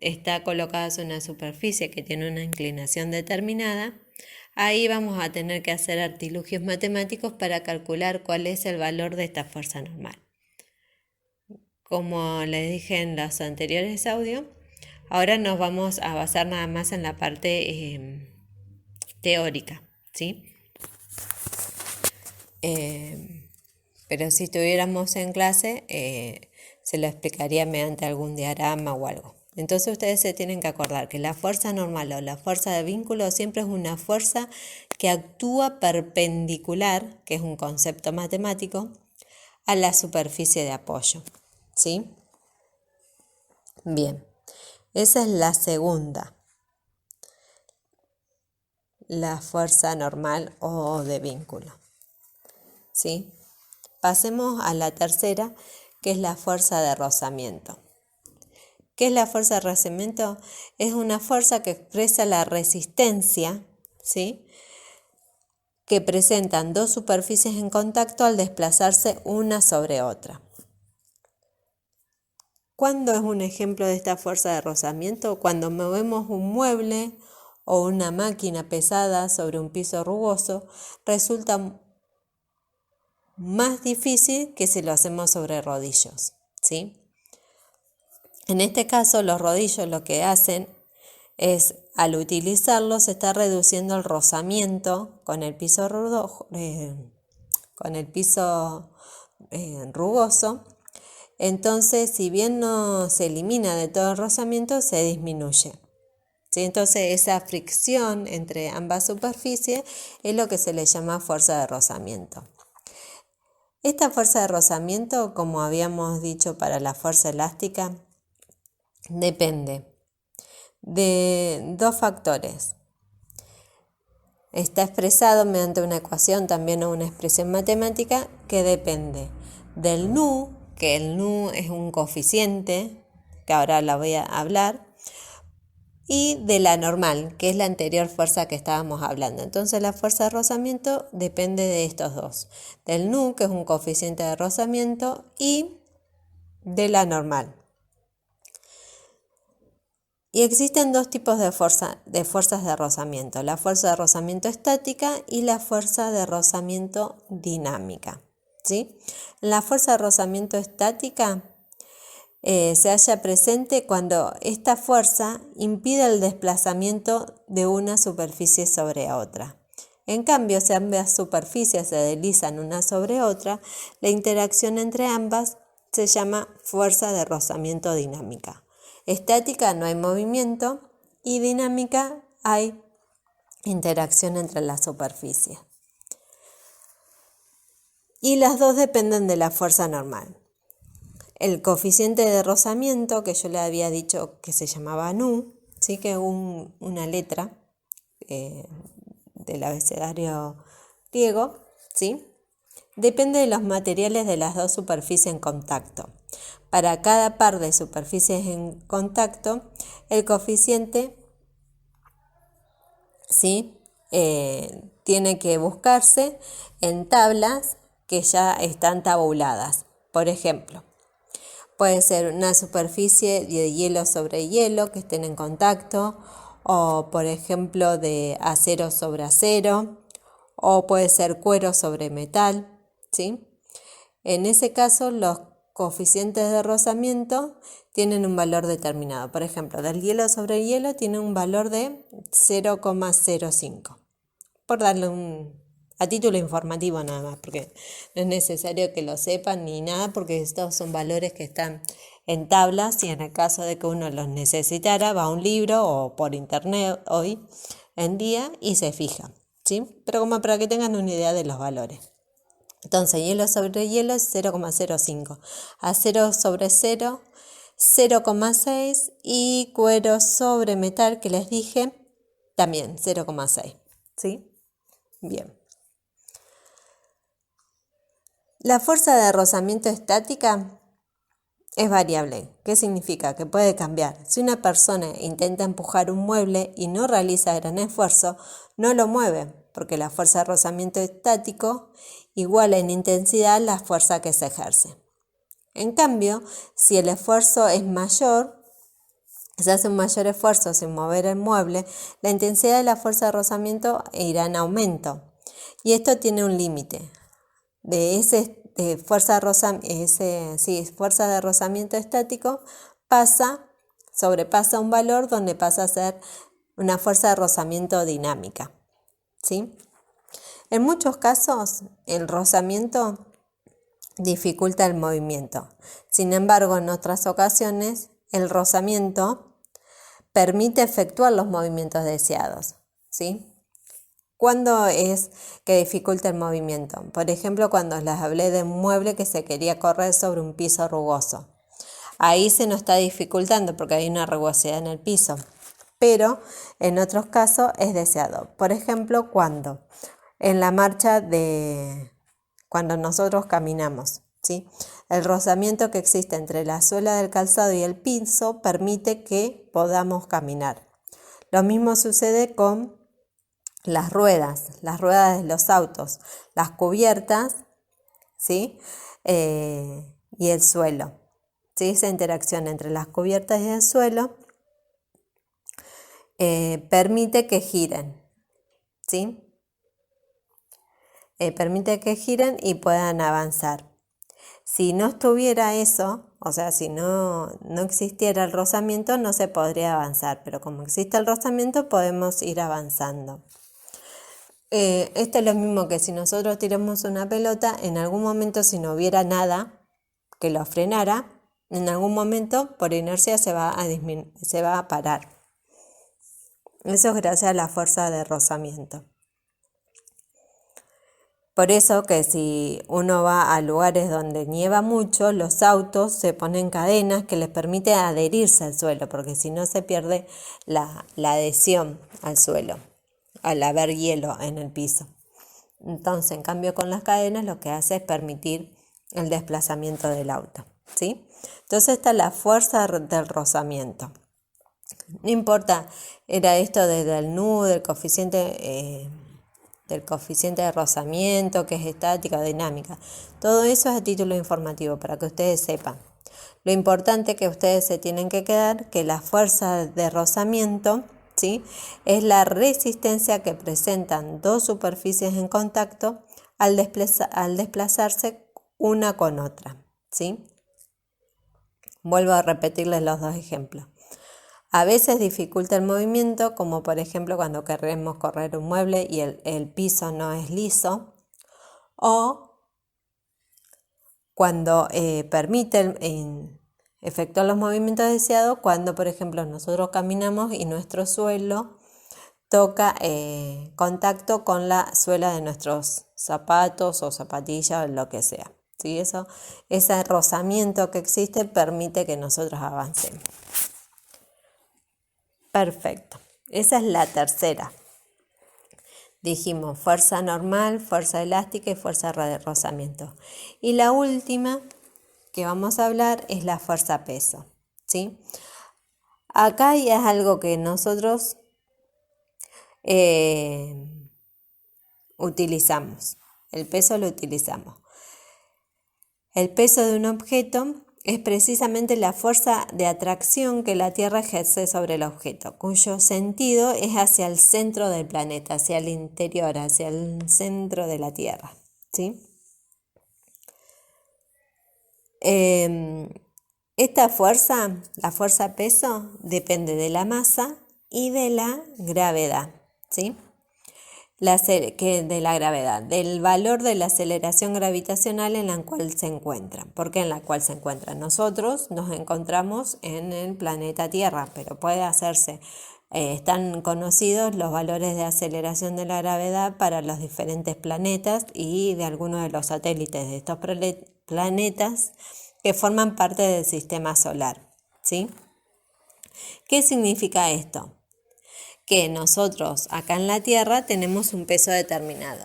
está colocada en una superficie que tiene una inclinación determinada, ahí vamos a tener que hacer artilugios matemáticos para calcular cuál es el valor de esta fuerza normal. Como les dije en los anteriores audios, ahora nos vamos a basar nada más en la parte teórica, ¿sí? Pero si estuviéramos en clase, se lo explicaría mediante algún diagrama o algo. Entonces ustedes se tienen que acordar que la fuerza normal o la fuerza de vínculo siempre es una fuerza que actúa perpendicular, que es un concepto matemático, a la superficie de apoyo, ¿sí? Bien, esa es la segunda, la fuerza normal o de vínculo, ¿sí? Pasemos a la tercera, que es la fuerza de rozamiento. ¿Qué es la fuerza de rozamiento? Es una fuerza que expresa la resistencia, ¿sí?, que presentan dos superficies en contacto al desplazarse una sobre otra. ¿Cuándo es un ejemplo de esta fuerza de rozamiento? Cuando movemos un mueble o una máquina pesada sobre un piso rugoso, resulta más difícil que si lo hacemos sobre rodillos, ¿sí? En este caso, los rodillos lo que hacen es, al utilizarlos, se está reduciendo el rozamiento con el piso rugoso, entonces si bien no se elimina de todo el rozamiento, se disminuye. ¿Sí? Entonces esa fricción entre ambas superficies es lo que se le llama fuerza de rozamiento. Esta fuerza de rozamiento, como habíamos dicho para la fuerza elástica, depende de dos factores. Está expresado mediante una ecuación, también una expresión matemática, que depende del nu, que el nu es un coeficiente, que ahora la voy a hablar, y de la normal, que es la anterior fuerza que estábamos hablando. Entonces la fuerza de rozamiento depende de estos dos, del nu, que es un coeficiente de rozamiento, y de la normal. Y existen dos tipos de fuerzas de rozamiento, la fuerza de rozamiento estática y la fuerza de rozamiento dinámica. ¿Sí? La fuerza de rozamiento estática se halla presente cuando esta fuerza impide el desplazamiento de una superficie sobre otra. En cambio, si ambas superficies se deslizan una sobre otra, la interacción entre ambas se llama fuerza de rozamiento dinámica. Estática no hay movimiento y dinámica hay interacción entre las superficies. Y las dos dependen de la fuerza normal. El coeficiente de rozamiento, que yo le había dicho que se llamaba nu, ¿sí? Que es una letra del abecedario griego, ¿sí? Depende de los materiales de las dos superficies en contacto. Para cada par de superficies en contacto, el coeficiente, ¿sí? Tiene que buscarse en tablas que ya están tabuladas. Por ejemplo, puede ser una superficie de hielo sobre hielo que estén en contacto, o por ejemplo de acero sobre acero, o puede ser cuero sobre metal, ¿sí? En ese caso los coeficientes de rozamiento tienen un valor determinado. Por ejemplo, del hielo sobre hielo tiene un valor de 0,05. Por darle a título informativo nada más, porque no es necesario que lo sepan ni nada, porque estos son valores que están en tablas y en el caso de que uno los necesitara, va a un libro o por internet hoy en día y se fija, ¿sí? Pero como para que tengan una idea de los valores. Entonces, hielo sobre hielo es 0,05, acero sobre acero 0,6 y cuero sobre metal, que les dije, también 0,6, ¿sí? Bien. La fuerza de rozamiento estática es variable. ¿Qué significa? Que puede cambiar. Si una persona intenta empujar un mueble y no realiza gran esfuerzo, no lo mueve, porque la fuerza de rozamiento estático iguala en intensidad la fuerza que se ejerce. En cambio, si el esfuerzo es mayor, se hace un mayor esfuerzo sin mover el mueble, la intensidad de la fuerza de rozamiento irá en aumento. Y esto tiene un límite. Fuerza de rozamiento estático sobrepasa un valor donde pasa a ser una fuerza de rozamiento dinámica, ¿sí? En muchos casos, el rozamiento dificulta el movimiento. Sin embargo, en otras ocasiones, el rozamiento permite efectuar los movimientos deseados, ¿sí? ¿Cuándo es que dificulta el movimiento? Por ejemplo, cuando les hablé de un mueble que se quería correr sobre un piso rugoso. Ahí se nos está dificultando porque hay una rugosidad en el piso, pero en otros casos es deseado. Por ejemplo, cuando nosotros caminamos, ¿sí? El rozamiento que existe entre la suela del calzado y el piso permite que podamos caminar. Lo mismo sucede con las ruedas de los autos, las cubiertas, ¿sí? Y el suelo, ¿sí? Esa interacción entre las cubiertas y el suelo permite que giren, ¿sí? Permite que giren y puedan avanzar. Si no estuviera eso, o sea, si no existiera el rozamiento, no se podría avanzar, pero como existe el rozamiento podemos ir avanzando. Esto es lo mismo que si nosotros tiramos una pelota, en algún momento si no hubiera nada que lo frenara, en algún momento por inercia se va a parar. Eso es gracias a la fuerza de rozamiento. Por eso que si uno va a lugares donde nieva mucho, los autos se ponen cadenas que les permite adherirse al suelo, porque si no se pierde la adhesión al suelo, al haber hielo en el piso. Entonces, en cambio con las cadenas lo que hace es permitir el desplazamiento del auto, ¿sí? Entonces está la fuerza del rozamiento. No importa, era esto desde el nu, del coeficiente de rozamiento, que es estática o dinámica. Todo eso es a título informativo para que ustedes sepan. Lo importante que ustedes se tienen que quedar, que la fuerza de rozamiento, ¿sí?, es la resistencia que presentan dos superficies en contacto al desplazarse una con otra, ¿sí? Vuelvo a repetirles los dos ejemplos. A veces dificulta el movimiento, como por ejemplo cuando queremos correr un mueble y el piso no es liso, o cuando permite efectuar los movimientos deseados, cuando por ejemplo nosotros caminamos y nuestro suelo toca contacto con la suela de nuestros zapatos o zapatillas o lo que sea. ¿Sí? Ese rozamiento que existe permite que nosotros avancemos. Perfecto. Esa es la tercera. Dijimos fuerza normal, fuerza elástica y fuerza de rozamiento. Y la última que vamos a hablar es la fuerza peso, ¿sí? Acá ya es algo que nosotros utilizamos. El peso lo utilizamos. El peso de un objeto es precisamente la fuerza de atracción que la Tierra ejerce sobre el objeto, cuyo sentido es hacia el centro del planeta, hacia el interior, hacia el centro de la Tierra, ¿sí? Esta fuerza, la fuerza peso, depende de la masa y de la gravedad, ¿sí? De la gravedad, del valor de la aceleración gravitacional en la cual se encuentra. ¿Por qué en la cual se encuentra? Nosotros nos encontramos en el planeta Tierra, pero puede hacerse, están conocidos los valores de aceleración de la gravedad para los diferentes planetas y de algunos de los satélites de estos planetas que forman parte del sistema solar, ¿sí? ¿Qué significa esto? Que nosotros acá en la Tierra tenemos un peso determinado,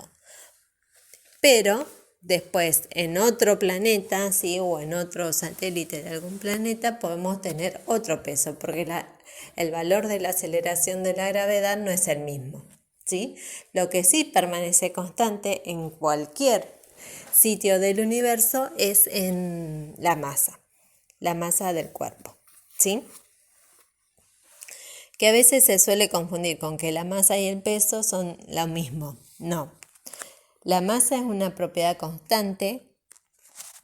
pero después en otro planeta, ¿sí?, o en otro satélite de algún planeta podemos tener otro peso, porque el valor de la aceleración de la gravedad no es el mismo, ¿sí? Lo que sí permanece constante en cualquier sitio del universo es en la masa del cuerpo, ¿sí? Que a veces se suele confundir con que la masa y el peso son lo mismo. No. La masa es una propiedad constante,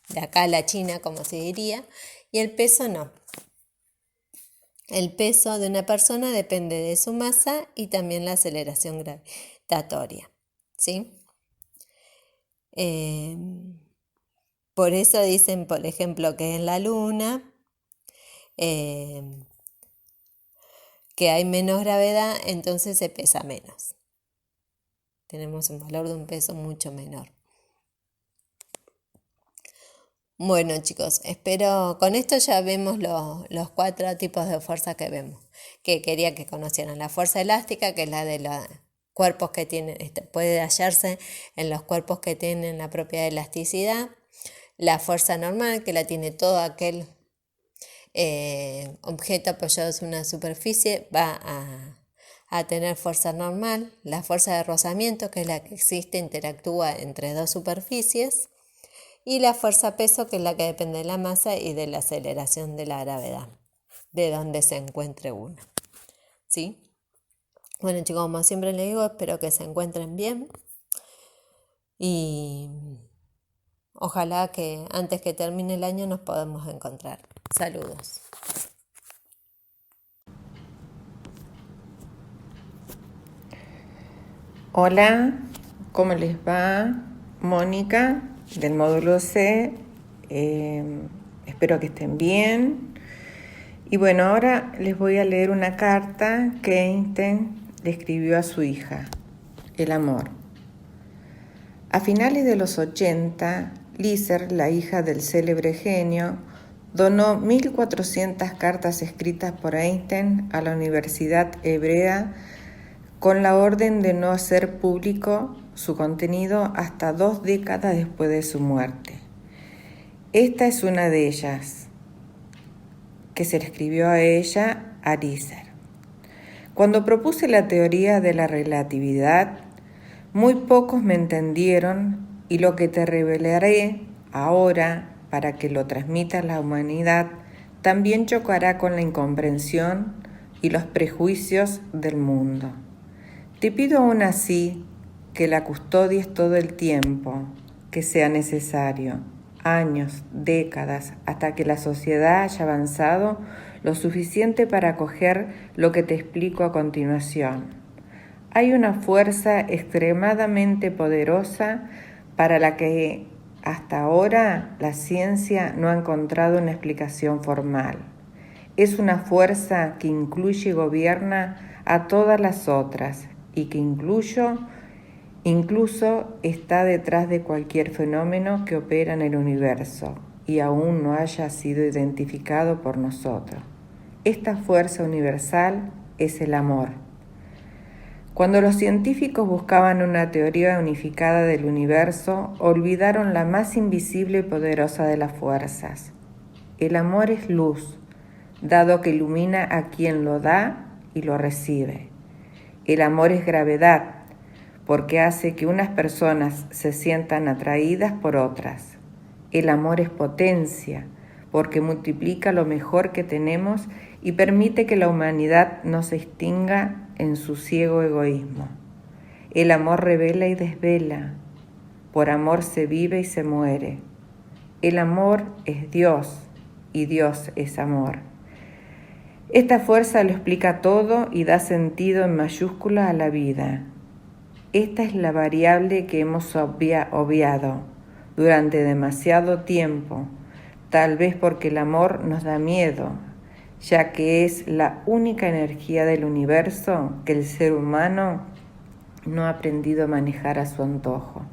de acá a la China, como se diría, y el peso no. El peso de una persona depende de su masa y también la aceleración gravitatoria, ¿sí? Por eso dicen, por ejemplo, que en la Luna que hay menos gravedad, entonces se pesa menos. Tenemos un valor de un peso mucho menor. Bueno, chicos, espero, con esto ya vemos los 4 tipos de fuerza que vemos, que quería que conocieran. La fuerza elástica, que es la de los cuerpos que tienen, puede hallarse en los cuerpos que tienen la propiedad de elasticidad. La fuerza normal, que la tiene todo aquel objeto apoyado en una superficie, va a tener fuerza normal. La fuerza de rozamiento, que es la que existe, interactúa entre dos superficies. Y la fuerza peso, que es la que depende de la masa y de la aceleración de la gravedad, de donde se encuentre uno, ¿sí? Bueno, chicos, como siempre les digo, espero que se encuentren bien y ojalá que antes que termine el año nos podamos encontrar. Saludos. Hola, ¿cómo les va? Mónica, del módulo C. Espero espero que estén bien. Y bueno, ahora les voy a leer una carta que Einstein le escribió a su hija, el amor. A finales de los 80, Líser, la hija del célebre genio, donó 1.400 cartas escritas por Einstein a la Universidad Hebrea con la orden de no hacer público su contenido hasta 2 décadas después de su muerte. Esta es una de ellas, que se le escribió a ella, a Líser. Cuando propuse la teoría de la relatividad, muy pocos me entendieron y lo que te revelaré ahora para que lo transmita a la humanidad también chocará con la incomprensión y los prejuicios del mundo. Te pido aún así que la custodies todo el tiempo que sea necesario, años, décadas, hasta que la sociedad haya avanzado lo suficiente para acoger lo que te explico a continuación. Hay una fuerza extremadamente poderosa para la que hasta ahora la ciencia no ha encontrado una explicación formal. Es una fuerza que incluye y gobierna a todas las otras y que incluso está detrás de cualquier fenómeno que opera en el universo y aún no haya sido identificado por nosotros. Esta fuerza universal es el amor. Cuando los científicos buscaban una teoría unificada del universo, olvidaron la más invisible y poderosa de las fuerzas. El amor es luz, dado que ilumina a quien lo da y lo recibe. El amor es gravedad, porque hace que unas personas se sientan atraídas por otras. El amor es potencia, porque multiplica lo mejor que tenemos y permite que la humanidad no se extinga en su ciego egoísmo. El amor revela y desvela. Por amor se vive y se muere. El amor es Dios y Dios es amor. Esta fuerza lo explica todo y da sentido en mayúscula a la vida. Esta es la variable que hemos obviado durante demasiado tiempo, tal vez porque el amor nos da miedo, ya que es la única energía del universo que el ser humano no ha aprendido a manejar a su antojo.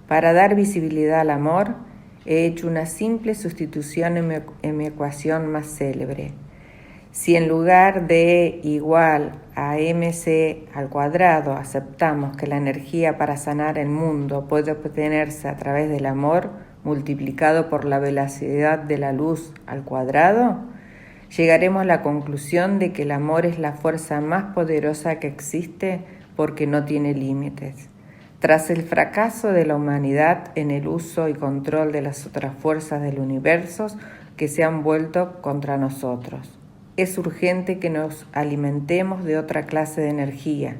Para dar visibilidad al amor, he hecho una simple sustitución en mi ecuación más célebre. Si en lugar de E igual a mc al cuadrado aceptamos que la energía para sanar el mundo puede obtenerse a través del amor multiplicado por la velocidad de la luz al cuadrado, llegaremos a la conclusión de que el amor es la fuerza más poderosa que existe porque no tiene límites. Tras el fracaso de la humanidad en el uso y control de las otras fuerzas del universo que se han vuelto contra nosotros, es urgente que nos alimentemos de otra clase de energía.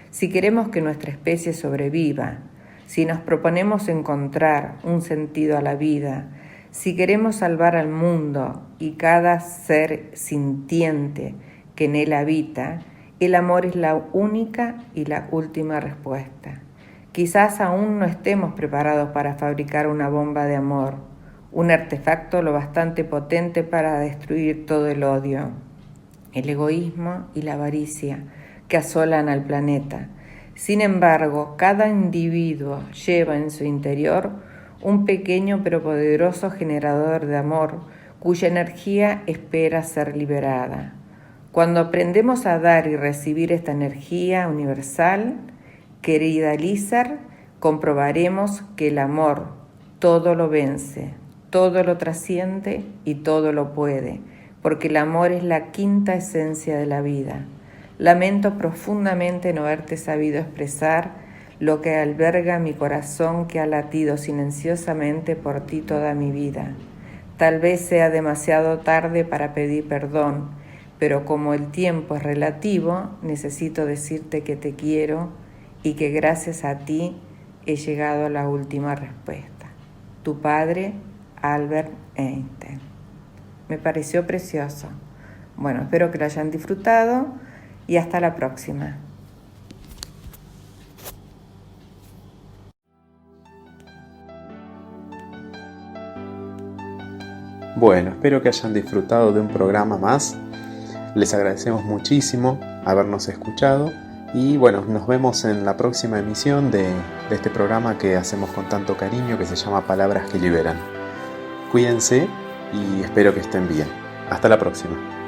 Si queremos que nuestra especie sobreviva, si nos proponemos encontrar un sentido a la vida, si queremos salvar al mundo y cada ser sintiente que en él habita, el amor es la única y la última respuesta. Quizás aún no estemos preparados para fabricar una bomba de amor, un artefacto lo bastante potente para destruir todo el odio, el egoísmo y la avaricia que asolan al planeta. Sin embargo, cada individuo lleva en su interior un pequeño pero poderoso generador de amor cuya energía espera ser liberada. Cuando aprendemos a dar y recibir esta energía universal, querida Líser, comprobaremos que el amor todo lo vence, todo lo trasciende y todo lo puede, porque el amor es la quinta esencia de la vida. Lamento profundamente no haberte sabido expresar lo que alberga mi corazón que ha latido silenciosamente por ti toda mi vida. Tal vez sea demasiado tarde para pedir perdón, pero como el tiempo es relativo, necesito decirte que te quiero y que gracias a ti he llegado a la última respuesta. Tu padre, Albert Einstein. Me pareció precioso. Bueno, espero que lo hayan disfrutado y hasta la próxima. Bueno, espero que hayan disfrutado de un programa más. Les agradecemos muchísimo habernos escuchado y bueno, nos vemos en la próxima emisión de este programa que hacemos con tanto cariño que se llama Palabras que Liberan. Cuídense y espero que estén bien. Hasta la próxima.